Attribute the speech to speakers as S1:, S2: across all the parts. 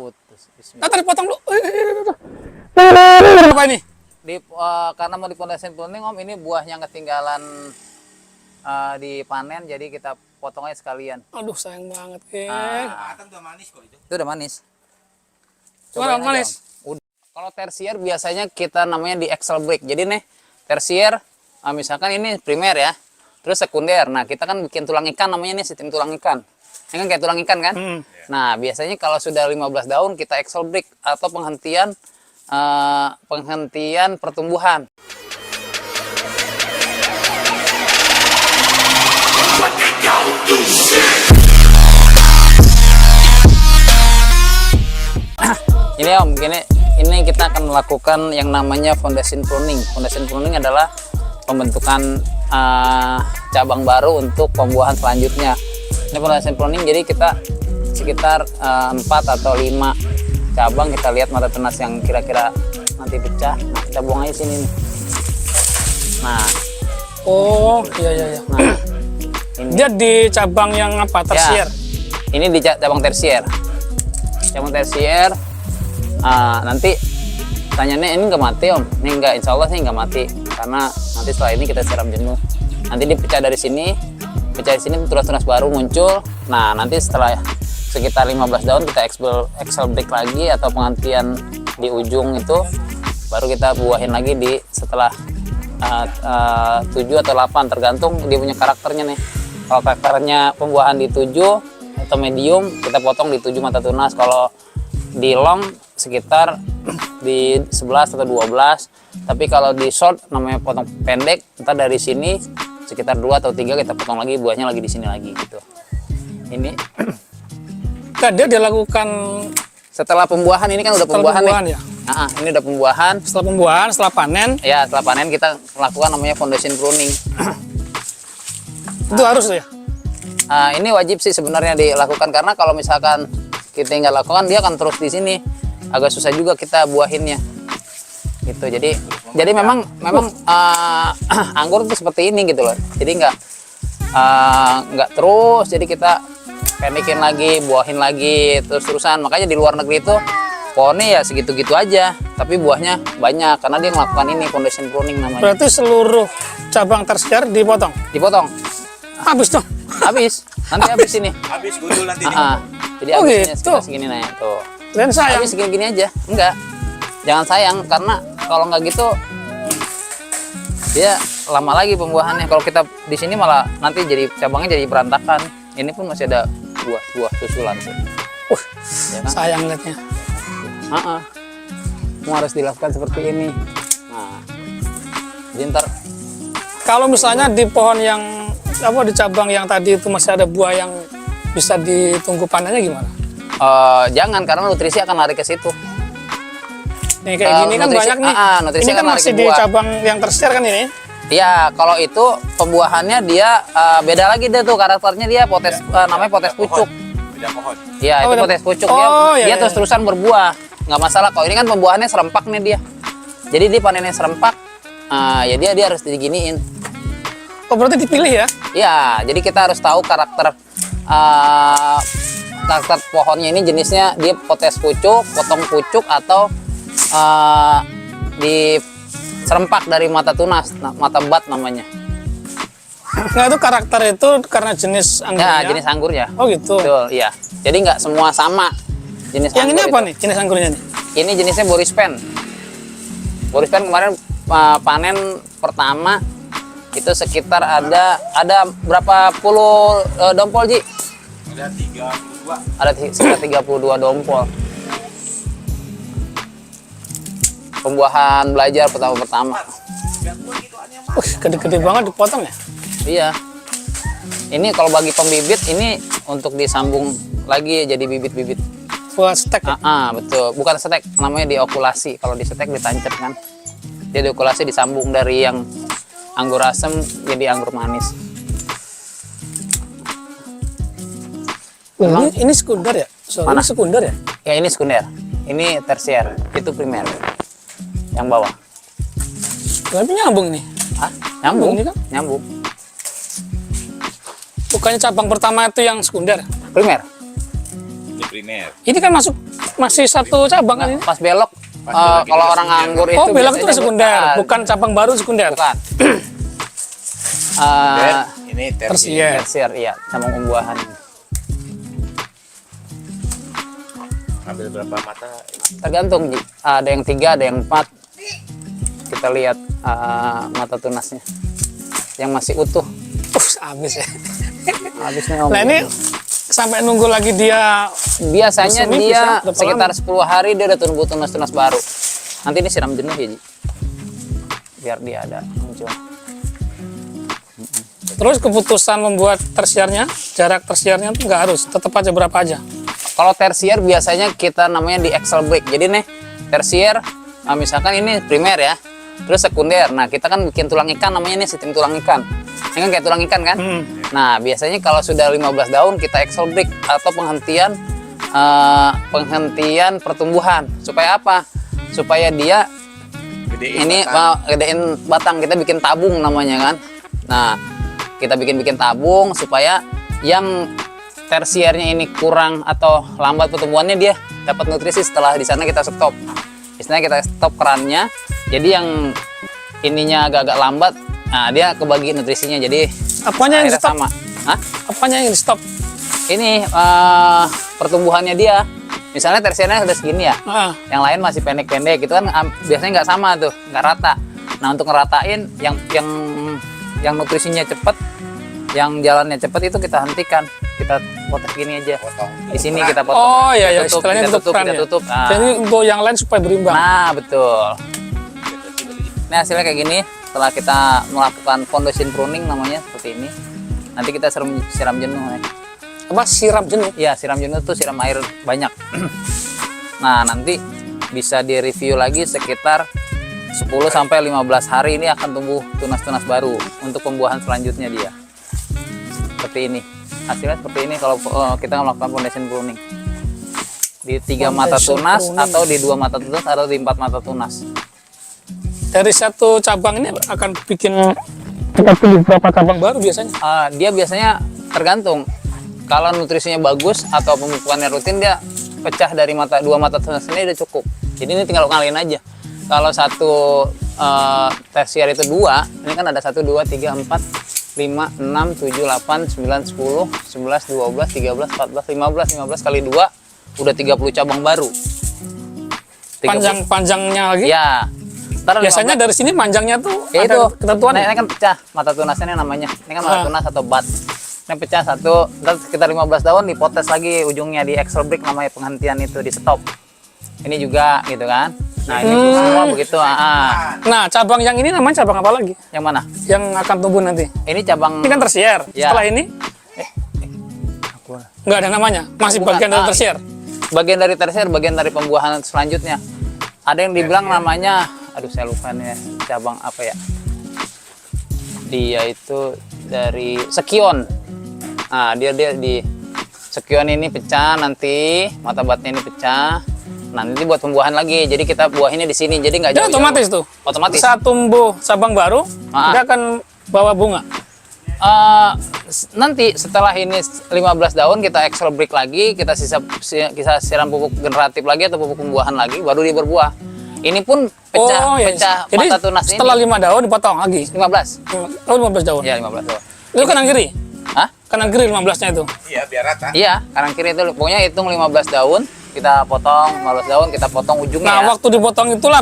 S1: putus.
S2: Nah, tadi potong dulu. Apa ini?
S1: Karena mau dipondasin pruning Om, ini buahnya ketinggalan dipanen, jadi kita potong aja sekalian.
S2: Aduh, sayang banget,
S3: Udah manis kok itu.
S1: Itu udah manis.
S2: Coba
S1: Cobain aja,
S2: manis.
S1: Om. Kalau tersier biasanya kita namanya di axle break. Jadi nih tersier, misalkan ini primer ya, terus sekunder. Nah kita kan bikin tulang ikan, namanya nih sistem tulang ikan. Ini kan kayak tulang ikan kan. Nah biasanya kalau sudah 15 daun kita axle break atau penghentian pertumbuhan. Ini Om, ini kita akan melakukan yang namanya foundation pruning. Foundation pruning adalah pembentukan cabang baru untuk pembuahan selanjutnya. Ini foundation pruning, jadi kita sekitar 4 atau 5 cabang, kita lihat mata tunas yang kira-kira nanti pecah. Nah, kita buang aja sini nih. Nah,
S2: Oh, iya.
S1: nah ini.
S2: Dia di cabang yang apa? Tersier.
S1: Ya, ini di cabang tersier. Cabang tersier. Nanti tanyanya ini nggak mati Om. Ini nggak, insya Allah sih nggak mati, karena nanti setelah ini kita siram jenuh. Nanti dipecah dari sini, pecah di sini, tunas-tunas baru muncul. Nah nanti setelah sekitar 15 daun kita axle break lagi atau penghentian di ujung itu, baru kita buahin lagi di setelah 7 atau 8, tergantung dia punya karakternya nih. Kalau karakternya pembuahan di 7 atau medium, kita potong di 7 mata tunas. Kalau di long sekitar di 11 atau 12. Tapi kalau di short namanya potong pendek, ntar dari sini sekitar 2 atau 3 kita potong lagi, buahnya lagi di sini lagi gitu. Ini
S2: Dia dilakukan
S1: setelah pembuahan, ini kan udah pembuahan nih.
S2: ya.
S1: Ini udah pembuahan.
S2: Setelah pembuahan, setelah panen,
S1: Ya, setelah panen kita melakukan namanya foundation pruning.
S2: itu harus ya.
S1: Ini wajib sih sebenarnya dilakukan, karena kalau misalkan kita nggak lakukan, dia akan terus di sini. Agak susah juga kita buahinnya. Gitu. Jadi memang anggur itu seperti ini gitu loh. Jadi nggak terus. Jadi kita pendekin lagi, buahin lagi, terus-terusan. Makanya di luar negeri itu pohonnya ya segitu-gitu aja, tapi buahnya banyak karena dia melakukan ini foundation pruning namanya.
S2: Berarti seluruh cabang tersier dipotong.
S1: Habis dong. Habis. Nanti habis ini.
S3: Habis gundul nanti nih.
S1: Jadi
S2: Oh,
S1: habisnya
S2: gitu.
S1: segini nah tuh.
S2: Dan sayang.
S1: Habis segini-gini aja. Enggak. Jangan sayang, karena kalau nggak gitu dia lama lagi pembuahannya. Kalau kita di sini malah nanti jadi cabangnya jadi berantakan. Ini pun masih ada buah susulan tuh. Ya kan?
S2: Sayang liatnya.
S1: Semua harus dilakukan seperti ini. Nah, jadi ntar
S2: Kalau misalnya di pohon yang di cabang yang tadi itu masih ada buah yang bisa ditunggu panennya gimana?
S1: jangan, karena nutrisi akan lari ke situ.
S2: Nih kayak gini kan
S1: nutrisi-
S2: banyak nih.
S1: nutrisi
S2: Ini kan
S1: akan lari
S2: masih
S1: ke
S2: di
S1: buah.
S2: cabang yang tersier kan ini?
S1: Iya, kalau itu pembuahannya dia beda lagi deh tuh karakternya, dia namanya potes pucuk.
S3: Beda pohon.
S1: Iya,
S2: Oh,
S1: itu
S2: beda-
S1: potes pucuk.
S2: Oh,
S1: dia
S2: iya, iya.
S1: terus-terusan berbuah, nggak masalah. Kalau ini kan pembuahannya serempak nih dia. Jadi dia panennya serempak, ya dia harus diginiin.
S2: Oh berarti dipilih ya?
S1: Iya, jadi kita harus tahu karakter pohonnya ini, jenisnya dia potes pucuk, potong pucuk, atau di serempak dari mata tunas, mata bat namanya.
S2: Nah itu karakter itu karena jenis anggurnya?
S1: Ya, jenis anggurnya.
S2: Oh gitu.
S1: Betul, iya. Jadi nggak semua sama jenis
S2: Yang ini
S1: anggur
S2: apa
S1: itu.
S2: nih jenis anggurnya nih?
S1: Ini jenisnya Boris Pen. Boris Pen kemarin panen pertama itu sekitar ada berapa puluh dompol, Ji?
S3: Ada 32.
S1: Ada sekitar 32 dompol. Pembuahan belajar pertama-pertama.
S2: Gede-gede banget dipotong ya?
S1: Iya. Ini kalau bagi pembibit, ini untuk disambung lagi jadi bibit-bibit.
S2: Buat stek ya?
S1: Betul. Bukan setek, namanya diokulasi. Kalau di setek ditancap kan. Dia diokulasi, disambung dari yang anggur asem jadi anggur manis.
S2: Ini sekunder ya?
S1: Mana?
S2: Ini sekunder ya?
S1: Ya ini sekunder. Ini tersier. Itu primer. Yang bawah.
S2: Tapi nyambung nih.
S1: Nyambung.
S2: Ini kan?
S1: Nyambung.
S2: Bukannya cabang pertama itu yang sekunder?
S1: Primer.
S3: primer.
S2: Ini kan masih satu cabang kan ini?
S1: Pas belok,
S3: Pas belok
S1: kalau
S3: itu
S1: orang
S3: sekunder.
S1: anggur itu
S2: Oh, belok itu
S1: biasanya
S2: sekunder, bukan cabang baru sekunder.
S1: bukan.
S3: Dan ini
S2: Tersier.
S1: Tersier, iya, cabang pembuahan.
S3: Ambil berapa mata?
S1: Tergantung, Ji. Ada yang 3, ada yang 4. Kita lihat mata tunasnya yang masih utuh.
S2: Habis ya.
S1: Habisnya Om.
S2: Nah ini sampai nunggu lagi dia.
S1: Biasanya
S2: Musim
S1: dia
S2: bisa berapa
S1: sekitar 10 hari dia udah tumbuh tunas-tunas baru. Nanti ini siram jenuh ya, Ji. Biar dia ada muncul.
S2: Terus keputusan membuat tersiernya, jarak tersiernya tuh nggak harus, tetap aja berapa aja.
S1: Kalau tersier biasanya kita namanya di Excel break. Jadi nih tersier, misalkan ini primer ya, terus sekunder. Nah kita kan bikin tulang ikan namanya nih sistem tulang ikan. Ini kan kayak tulang ikan kan? Nah biasanya kalau sudah 15 daun kita Excel break atau penghentian pertumbuhan. Supaya apa? Supaya dia
S3: Gedein
S1: ini
S3: batang.
S1: gedein batang, kita bikin tabung namanya kan. Nah kita bikin tabung supaya yang tersiernya ini kurang atau lambat pertumbuhannya dia dapat nutrisi setelah di sana kita stop. Istilahnya kita stop kerannya, jadi yang ininya agak-agak lambat, nah dia kebagi nutrisinya, jadi
S2: Apanya yang di
S1: akhirnya
S2: stop?
S1: sama. Hah?
S2: Apanya yang di stop?
S1: Ini pertumbuhannya dia, misalnya tersiernya udah segini ya,
S2: Ah,
S1: yang lain masih pendek-pendek gitu kan, biasanya nggak sama tuh, nggak rata. Nah untuk ngeratain yang nutrisinya cepat, yang jalannya cepat itu kita hentikan, kita potong gini aja.
S3: Potong.
S1: Di sini kita potong.
S2: oh iya ya,
S1: Kita tutup,
S2: istilahnya
S1: kita
S2: tutup
S1: tutup,
S2: keran
S1: kita
S2: ya.
S1: tutup. Nah,
S2: Jadi untuk yang lain supaya berimbang.
S1: nah, betul. Nah hasilnya kayak gini. Setelah kita melakukan foundation pruning namanya seperti ini. Nanti kita siram jenuh ya.
S2: Apa siram jenuh?
S1: Iya, siram jenuh tuh siram air banyak. Nah nanti bisa direview lagi sekitar 10 sampai 15 hari ini akan tumbuh tunas-tunas baru untuk pembuahan selanjutnya dia. Seperti ini. Hasilnya seperti ini kalau kita melakukan foundation pruning. Di 3 mata
S2: Foundation
S1: tunas
S2: pruning.
S1: atau di 2 mata tunas atau di 4 mata tunas.
S2: Dari satu cabang ini akan bikin kita pilih berapa cabang baru biasanya?
S1: Dia biasanya tergantung. Kalau nutrisinya bagus atau pemupukannya rutin, dia pecah dari 2 mata tunas ini udah cukup. Jadi ini tinggal ngalihin aja. Kalau satu tersier itu 2, ini kan ada 1, 2, 3, 4, 5, 6, 7, 8, 9, 10, 11, 12, 13, 14, 15 kali 2 udah 30 cabang baru. 30.
S2: Panjangnya lagi?
S1: Ya. Ntar
S2: Biasanya
S1: 15.
S2: dari sini panjangnya tuh
S1: Ya itu
S2: ada ketentuan.
S1: Nah, ini kan pecah mata tunasnya namanya. Ini kan mata tunas atau bat. Ini pecah satu, ntar sekitar 15 daun dipotes lagi ujungnya di Excel break namanya penghentian itu di stop. Ini juga gitu kan. Nah ini semua begitu.
S2: Nah cabang yang ini namanya cabang apa lagi?
S1: Yang mana?
S2: Yang akan tumbuh nanti?
S1: Ini cabang.
S2: Ini kan tersier.
S1: Ya.
S2: Setelah ini nggak ada namanya, masih
S1: Bukan,
S2: bagian dari tersier.
S1: Bagian dari tersier, bagian dari pembuahan selanjutnya. Ada yang dibilang namanya, aduh saya lupa nih cabang apa ya. Dia itu dari sekion. Nah dia di sekion ini pecah nanti, mata batnya ini pecah. Nah, nanti buat pembuahan lagi. Jadi kita buahinnya di sini. Jadi nggak
S2: Dia
S1: jauh.
S2: otomatis tuh.
S1: Otomatis.
S2: Saat tumbuh cabang baru,
S1: Ah.
S2: dia akan bawa bunga.
S1: Nanti setelah ini 15 daun kita Excel break lagi, kita siram pupuk generatif lagi atau pupuk pembuahan lagi, baru dia berbuah. Ini pun pecah
S2: Jadi
S1: mata tunas ini.
S2: setelah 5 daun dipotong lagi.
S1: 15.
S2: Oh, 15 daun.
S1: Ya 15 daun.
S2: Itu kanan kiri.
S1: Hah?
S2: Kanan kiri 15-nya itu.
S3: Iya, biar rata.
S1: Iya, kanan kiri itu pokoknya hitung 15 daun, kita potong 15 daun, kita potong ujungnya.
S2: Nah,
S1: ya.
S2: waktu dipotong itulah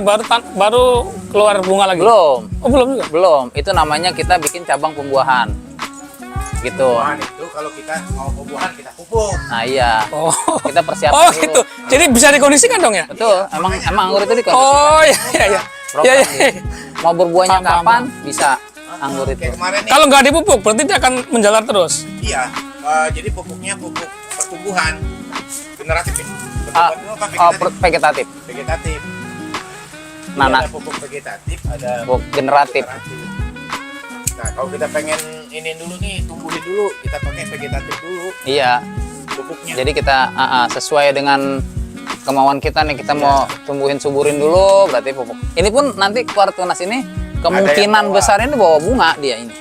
S2: baru keluar bunga lagi.
S1: Belum.
S2: Oh, belum juga.
S1: Belum. Itu namanya kita bikin cabang pembuahan. Gitu.
S3: Pembuahan itu kalau kita mau pembuahan kita pupuk.
S1: Nah, iya.
S2: Oh.
S1: Kita persiapan
S2: Oh,
S1: dulu.
S2: gitu. Jadi bisa dikondisikan dong ya?
S1: Betul. Emang anggur itu dikondisikan.
S2: Oh, iya iya iya.
S1: Program
S2: Iya iya.
S1: gitu. Mau berbuahnya
S2: Paham,
S1: kapan bisa anggur itu.
S3: Kayak kemarin nih.
S2: Kalau nggak dipupuk, berarti dia akan menjalar terus.
S3: Iya. Jadi pupuknya pupuk pertumbuhan generatif ya.
S1: Ah,
S3: Pertumbuhan itu apa
S1: oh,
S3: vegetatif?
S1: vegetatif.
S3: Vegetatif.
S1: Nah,
S3: Jadi
S1: nah.
S3: ada pupuk vegetatif, ada
S1: Pupuk generatif.
S3: Nah, kalau kita pengen ini dulu nih, tumbuhin dulu, kita pakai vegetatif dulu
S1: Iya.
S3: pupuknya.
S1: Jadi kita sesuai dengan kemauan kita nih, kita mau tumbuhin suburin dulu, berarti pupuk. Ini pun nanti keluar tunas ini kemungkinan
S3: bawa.
S1: besar ini bawa bunga dia ini.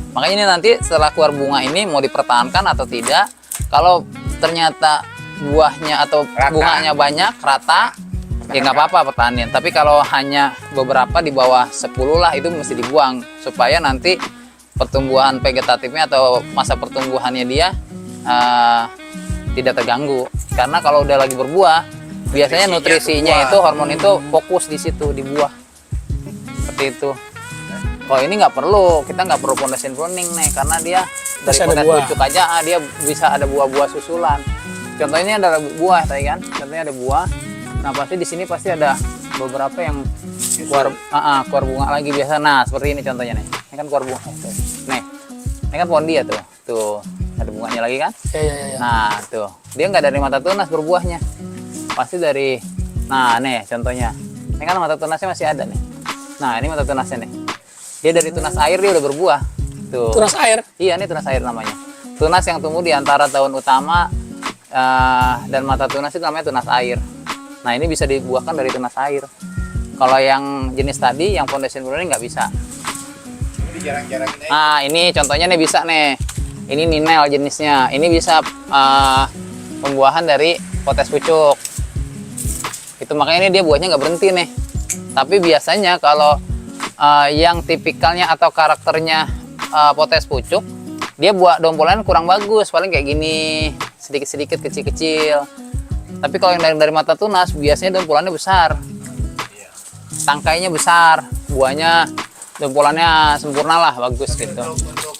S1: Makanya ini nanti setelah keluar bunga ini mau dipertahankan atau tidak. Kalau ternyata buahnya atau
S3: Rata.
S1: bunganya banyak rata, ya nggak apa-apa pertahanin. Tapi kalau hanya beberapa di bawah 10 lah, itu mesti dibuang supaya nanti pertumbuhan vegetatifnya atau masa pertumbuhannya dia tidak terganggu. Karena kalau udah lagi berbuah, biasanya nutrisinya itu, hormon itu fokus di situ, di buah. Seperti itu. Kalau ini nggak perlu, kita nggak perlu pondasi pruning nih, karena dia dari
S2: Bisa ada
S1: pondasi
S2: buah.
S1: pucuk aja dia bisa ada buah-buah susulan. Contohnya ada buah tadi kan, contohnya ada buah. Nah pasti di sini pasti ada beberapa yang keluar bunga lagi biasa. Nah seperti ini contohnya nih, ini kan keluar bunga. Tuh. Nih, ini kan pohon dia tuh ada bunganya lagi kan.
S2: Ya.
S1: Nah tuh, dia nggak dari mata tunas berbuahnya, pasti dari, nah nih contohnya, ini kan mata tunasnya masih ada nih. Nah ini mata tunasnya nih, dia dari tunas air dia udah berbuah. Tuh.
S2: Tunas air.
S1: Iya, ini tunas air namanya. Tunas yang tumbuh di antara daun utama dan mata tunas itu namanya tunas air. Nah ini bisa dibuahkan dari tunas air. Kalau yang jenis tadi, yang foundation pruning nggak bisa.
S3: Ini jarang-jarangin aja.
S1: Nah ini contohnya nih bisa nih. Ini ninel jenisnya. Ini bisa pembuahan dari potes pucuk. Itu makanya ini dia buahnya nggak berhenti nih. Tapi biasanya kalau yang tipikalnya atau karakternya potes pucuk, dia buah dompolan kurang bagus, paling kayak gini, sedikit-sedikit kecil-kecil. Tapi kalau yang dari mata tunas, biasanya dompolannya besar, tangkainya besar, buahnya dompolannya sempurna lah, bagus gitu.
S3: Untuk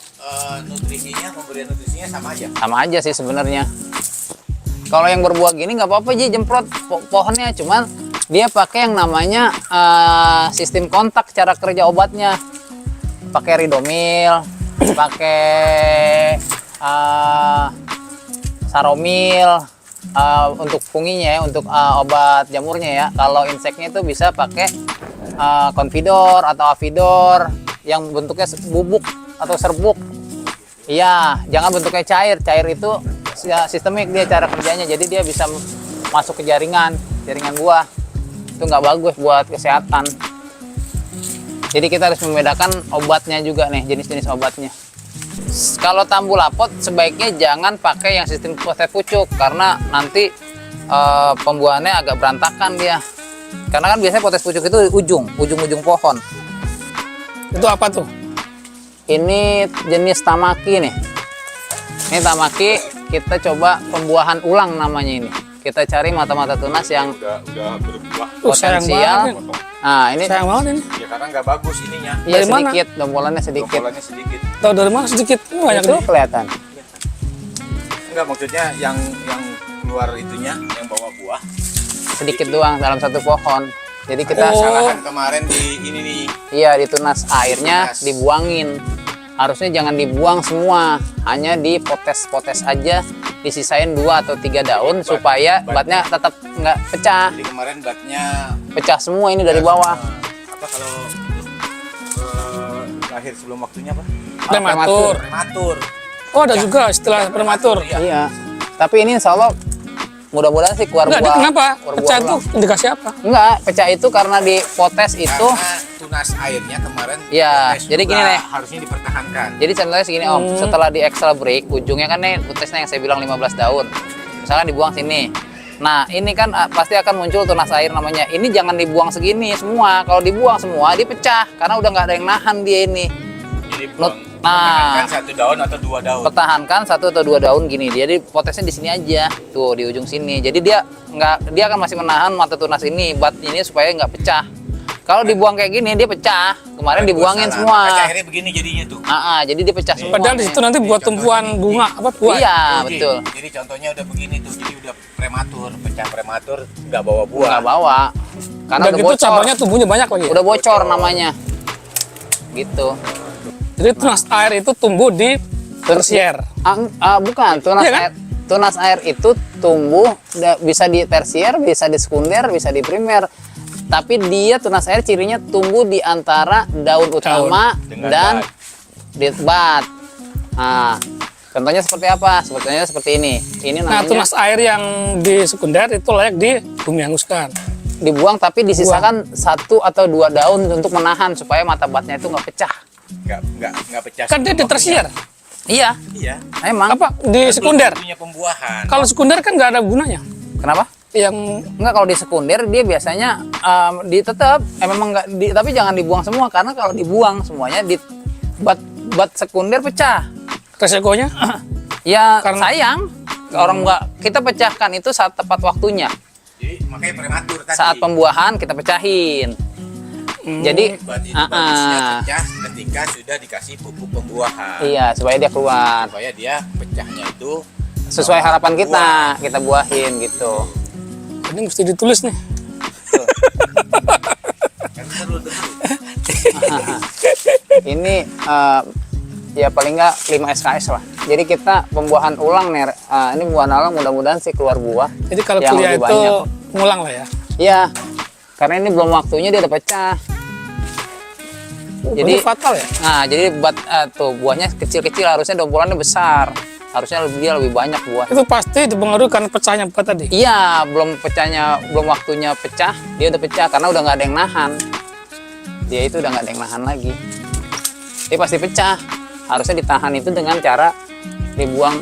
S3: nutrisinya, pemberian nutrisinya sama aja.
S1: Sama aja sih sebenarnya. Kalau yang berbuah gini nggak apa-apa aja jemprot pohonnya, cuman dia pakai yang namanya sistem kontak cara kerja obatnya. Pakai ridomil, pakai saromil untuk funginya ya, untuk obat jamurnya ya. Kalau inseknya itu bisa pakai konfidor atau avidor yang bentuknya bubuk atau serbuk. Iya, jangan bentuknya cair. Cair itu sistemik dia cara kerjanya, jadi dia bisa masuk ke jaringan buah. Itu nggak bagus buat kesehatan. Jadi kita harus membedakan obatnya juga nih, jenis-jenis obatnya. Kalau tambulapot sebaiknya jangan pakai yang sistem potes pucuk, karena nanti pembuahannya agak berantakan dia. Karena kan biasanya potes pucuk itu ujung-ujung pohon.
S2: Itu apa tuh?
S1: Ini jenis tamaki nih. Ini tamaki, kita coba pembuahan ulang namanya ini. Kita cari mata-mata tunas yang
S3: Udah berbuah.
S2: Sayang
S1: potensial.
S2: banget ini.
S1: Nah ini
S2: Sayang banget ini.
S3: Ya karena nggak bagus ininya.
S1: iya
S2: Dari mana?
S1: sedikit, dompolannya sedikit.
S3: Dompolannya sedikit.
S2: Tahu dari mana sedikit? Banyak
S1: Itu
S2: tuh.
S1: kelihatan.
S3: Enggak, maksudnya yang keluar itunya, yang bawa buah.
S1: Sedikit doang dalam satu pohon. Jadi kita
S2: Oh.
S3: Kesalahan kemarin di ini nih.
S1: iya ditunas airnya
S3: Ditunas.
S1: dibuangin. Harusnya jangan dibuang semua, hanya dipotes-potes aja, disisain 2 atau 3 daun supaya batnya tetap nggak pecah.
S3: Jadi kemarin batnya
S1: Pecah semua ini dari bawah.
S3: apa kalau lahir sebelum waktunya apa?
S2: Prematur.
S3: Prematur.
S2: Oh ada juga istilah prematur.
S3: Iya.
S1: Iya. Tapi ini insya Allah mudah-mudahan sih keluar
S2: Enggak, dia
S1: buah.
S2: kenapa?
S1: keluar
S2: Pecah
S1: buah
S2: itu
S1: ulang.
S2: indikasi apa?
S1: Enggak, pecah itu karena dipotes itu.
S3: Karena tunas airnya kemarin
S1: Iya,
S3: potes
S1: jadi
S3: juga
S1: gini nih.
S3: harusnya dipertahankan.
S1: Jadi contohnya segini Om, setelah di extra break, ujungnya kan nih putesnya yang saya bilang 15 daun. Misalkan dibuang sini. Nah, ini kan pasti akan muncul tunas air namanya. Ini jangan dibuang segini semua. Kalau dibuang semua, dia pecah. Karena udah nggak ada yang nahan dia ini.
S3: Jadi
S1: Not-
S3: buang,
S1: nah.
S3: pertahankan 1 daun atau 2 daun.
S1: Pertahankan 1 atau 2 daun gini. Jadi potesnya di sini aja. Tuh, di ujung sini. Jadi dia akan masih menahan mata tunas ini, bat ini supaya nggak pecah. Kalau dibuang kayak gini, dia pecah. Kemarin dibuangin semua.
S3: Makanya akhirnya begini jadinya tuh.
S1: Jadi dia pecah semua.
S2: Padahal di situ nanti buat tumpuan bunga apa buah.
S1: Iya,
S3: Oke,
S1: betul.
S3: Jadi contohnya udah begini tuh. Jadi udah prematur, pecah prematur, nggak bawa buah.
S1: Nggak bawa. Karena
S2: Udah
S1: udah
S2: gitu
S1: bocor.
S2: cabangnya tumbuhnya banyak lagi.
S1: Udah bocor namanya. Gitu.
S2: Jadi tunas air itu tumbuh di tersier.
S1: Bukan, tunas
S2: Iya kan?
S1: air. Tunas air itu tumbuh bisa di tersier, bisa di sekunder, bisa di primer. Tapi dia tunas air cirinya tumbuh di antara daun utama
S3: Dengan
S1: dan
S3: bat.
S1: di bat. Nah, contohnya seperti apa? Sebetulnya seperti ini. Ini
S2: Nah,
S1: namanya
S2: tunas air yang di sekunder itu layak di bumi hanguskan.
S1: dibuang tapi disisakan 1 atau 2 daun untuk menahan supaya mata batnya itu nggak pecah.
S3: Nggak pecah.
S2: Kan dia di
S3: semua
S2: tersier.
S1: Iya,
S3: Iya.
S1: emang.
S2: Apa di sekunder?
S3: Punya pembuahan.
S2: Kalau sekunder kan nggak ada gunanya.
S1: Kenapa?
S2: Yang
S1: Enggak, kalau di sekunder dia biasanya tetap memang enggak tapi jangan dibuang semua, karena kalau dibuang semuanya di bat sekunder pecah.
S2: resikonya
S1: Ya
S2: Karena-
S1: sayang orang enggak, kita pecahkan itu saat tepat waktunya.
S3: Jadi makanya prematur tadi.
S1: Saat pembuahan kita pecahin. Jadi
S3: Bat itu bagusnya pecah ketika sudah dikasih pupuk pembuahan.
S1: iya, supaya dia keluar
S3: Supaya dia pecahnya itu
S1: sesuai harapan
S3: buah.
S1: kita buahin gitu.
S2: ini mesti ditulis nih.
S3: Kan seru dulu.
S1: Ini ya paling nggak 5 SKS lah. Jadi kita pembuahan ulang nih. Ini buahan ulang, mudah-mudahan sih keluar buah.
S2: Jadi kalau
S1: yang
S2: kuliah
S1: lebih
S2: itu
S1: banyak.
S2: ngulang lah ya.
S1: Iya, karena ini belum waktunya dia udah pecah.
S2: Jadi
S1: Jadi
S2: fatal ya.
S1: nah, jadi tuh buahnya kecil-kecil, harusnya dompolannya besar. Harusnya dia lebih banyak buah.
S2: Itu pasti dipengaruhi karena pecahnya bat tadi.
S1: Iya, belum waktunya pecah, dia udah pecah karena udah nggak ada yang nahan. Dia itu udah nggak ada yang nahan lagi. Dia pasti pecah. Harusnya ditahan itu dengan cara dibuang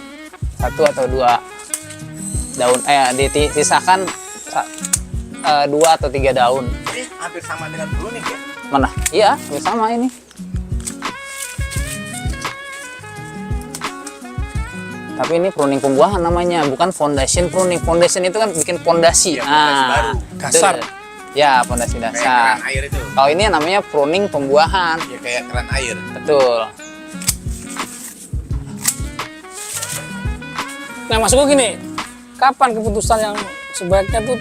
S1: 1 atau 2 daun, disisakan 2 atau 3 daun.
S3: Jadi hampir sama dengan pruning ya.
S1: Mana? Iya, sama ini. Tapi ini pruning pembuahan namanya, bukan foundation pruning. Foundation itu kan bikin fondasi.
S3: Iya, fondasi baru.
S2: Dasar.
S1: betul. Ya, fondasi
S3: Kayak
S1: dasar.
S3: keran air itu.
S1: Kalau ini namanya pruning pembuahan.
S3: Ya kayak keran air.
S1: Betul.
S2: Nah maksudku gini, kapan keputusan yang sebaiknya tuh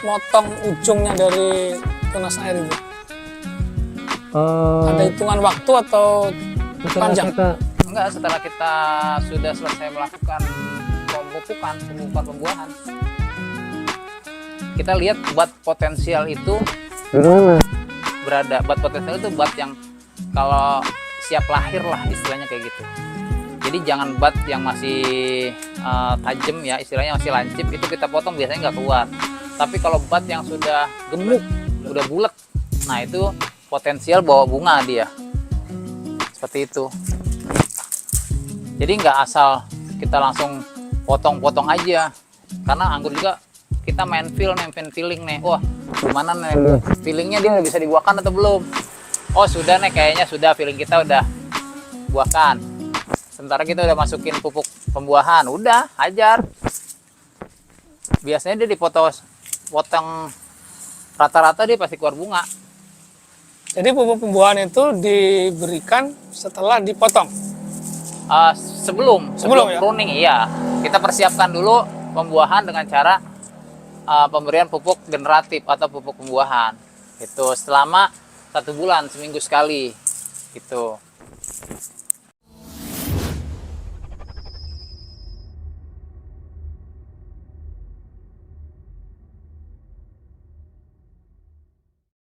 S2: motong ujungnya dari tunas air itu? Ada hitungan waktu atau panjang?
S1: Enggak, setelah kita sudah selesai melakukan pemupukan pembuahan, kita lihat bat potensial itu berada. Bat potensial itu bat yang kalau siap lahir lah, istilahnya kayak gitu. Jadi jangan bat yang masih tajam ya, istilahnya masih lancip, itu kita potong biasanya nggak keluar. Tapi kalau bat yang sudah gemuk, udah bulat, nah itu potensial bawa bunga dia. Seperti itu. Jadi nggak asal kita langsung potong-potong aja, karena anggur juga kita main feeling nih. Wah, gimana nih feelingnya, dia udah bisa dibuahkan atau belum? Oh sudah nih, kayaknya sudah, feeling kita udah buahkan. Sementara kita udah masukin pupuk pembuahan, udah hajar. Biasanya dia potong rata-rata dia pasti keluar bunga.
S2: Jadi pupuk pembuahan itu diberikan setelah dipotong.
S1: Sebelum
S2: ya?
S1: pruning, iya. Kita persiapkan dulu pembuahan dengan cara pemberian pupuk generatif atau pupuk pembuahan. Itu selama 1 bulan, seminggu sekali. Gitu.